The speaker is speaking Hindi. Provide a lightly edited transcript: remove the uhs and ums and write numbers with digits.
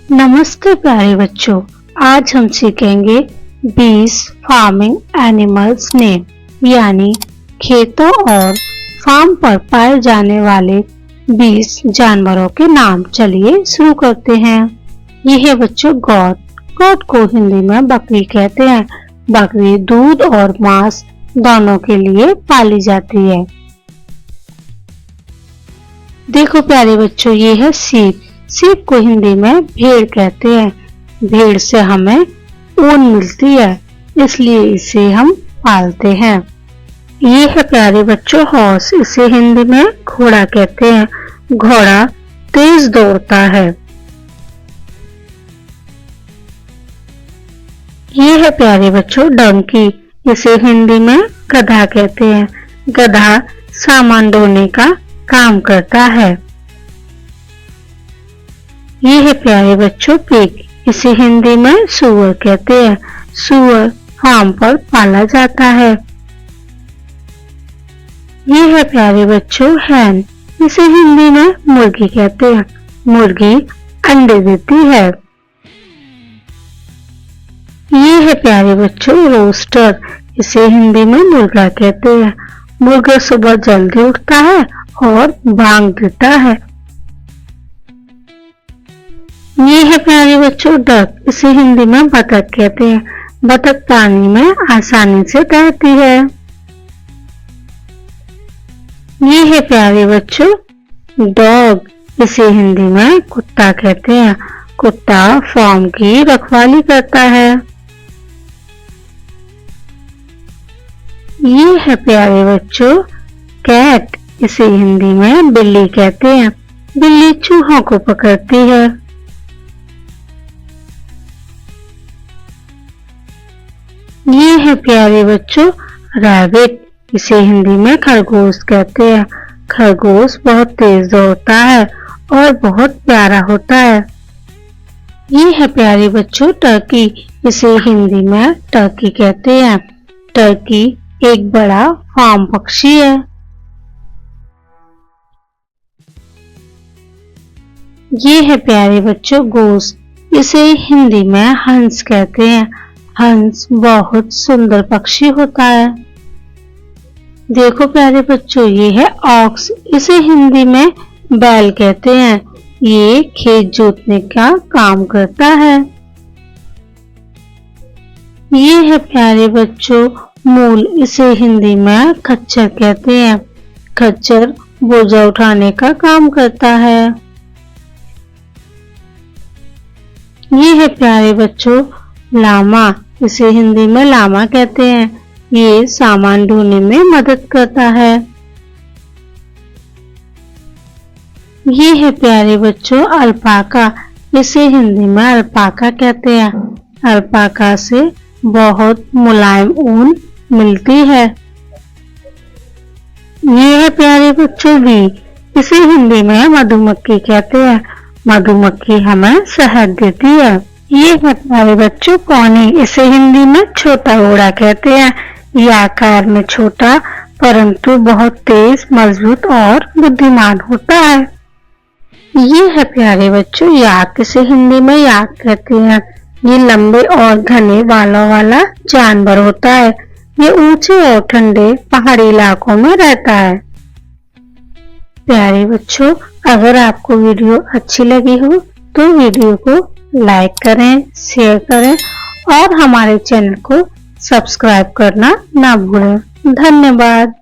नमस्ते प्यारे बच्चों, आज हम सीखेंगे बीज फार्मिंग एनिमल्स नेम, यानी खेतों और फार्म पर पाए जाने वाले 20 जानवरों के नाम। चलिए शुरू करते हैं। ये है बच्चों गौट। गौट को हिंदी में बकरी कहते हैं। बकरी दूध और मांस दोनों के लिए पाली जाती है। देखो प्यारे बच्चों, ये है सीप। सीप को हिंदी में भेड़ कहते हैं। भेड़ से हमें ऊन मिलती है, इसलिए इसे हम पालते हैं। ये है प्यारे बच्चों हॉर्स। इसे हिंदी में घोड़ा कहते हैं। घोड़ा तेज दौड़ता है। ये है प्यारे बच्चों डंकी। इसे हिंदी में गधा कहते हैं। गधा सामान ढोने का काम करता है। ये है प्यारे बच्चों पिग। इसे हिंदी में सूअर कहते हैं। सूअर फार्म पर पाला जाता है। ये है प्यारे बच्चों हैन। इसे हिंदी में मुर्गी कहते हैं। मुर्गी अंडे देती है। ये है प्यारे बच्चों रोस्टर। इसे हिंदी में मुर्गा कहते हैं। मुर्गा सुबह जल्दी उठता है और भांग देता है। ये है प्यारे बच्चों डक। इसे हिंदी में बतख कहते हैं। बतख पानी में आसानी से तैरती है। ये है प्यारे बच्चों डॉग। इसे हिंदी में कुत्ता कहते हैं। कुत्ता फार्म की रखवाली करता है। ये है प्यारे बच्चों कैट। इसे हिंदी में बिल्ली कहते हैं। बिल्ली चूहों को पकड़ती है। ये है प्यारे बच्चों रैबिट। इसे हिंदी में खरगोश कहते हैं। खरगोश बहुत तेज दौड़ता है और बहुत प्यारा होता है। ये है प्यारे बच्चों टर्की। इसे हिंदी में टर्की कहते हैं। टर्की एक बड़ा फार्म पक्षी है। ये है प्यारे बच्चों गोस। इसे हिंदी में हंस कहते हैं। हंस बहुत सुंदर पक्षी होता है। देखो प्यारे बच्चों, ये है ऑक्स। इसे हिंदी में बैल कहते हैं। ये खेत जोतने का काम करता है। ये है प्यारे बच्चों मूल। इसे हिंदी में खच्चर कहते हैं। खच्चर बोझा उठाने का काम करता है। ये है प्यारे बच्चों लामा। इसे हिंदी में लामा कहते हैं। ये सामान ढोने में मदद करता है। ये है प्यारे बच्चों अल्पाका। इसे हिंदी में अल्पाका कहते हैं। अल्पाका से बहुत मुलायम ऊन मिलती है। ये है प्यारे बच्चों बी। इसे हिंदी में मधुमक्खी कहते हैं। मधुमक्खी हमें शहद देती है। ये है प्यारे बच्चों पौनी। इसे हिंदी में छोटा घोड़ा कहते हैं। ये आकार में छोटा परंतु बहुत तेज, मजबूत और बुद्धिमान होता है। ये है प्यारे बच्चों याक। इसे हिंदी में याक कहते हैं। ये लंबे और घने बालों वाला जानवर होता है। ये ऊंचे और ठंडे पहाड़ी इलाकों में रहता है। प्यारे बच्चों, अगर आपको वीडियो अच्छी लगी हो तो वीडियो को लाइक करें, शेयर करें और हमारे चैनल को सब्सक्राइब करना ना भूलें। धन्यवाद।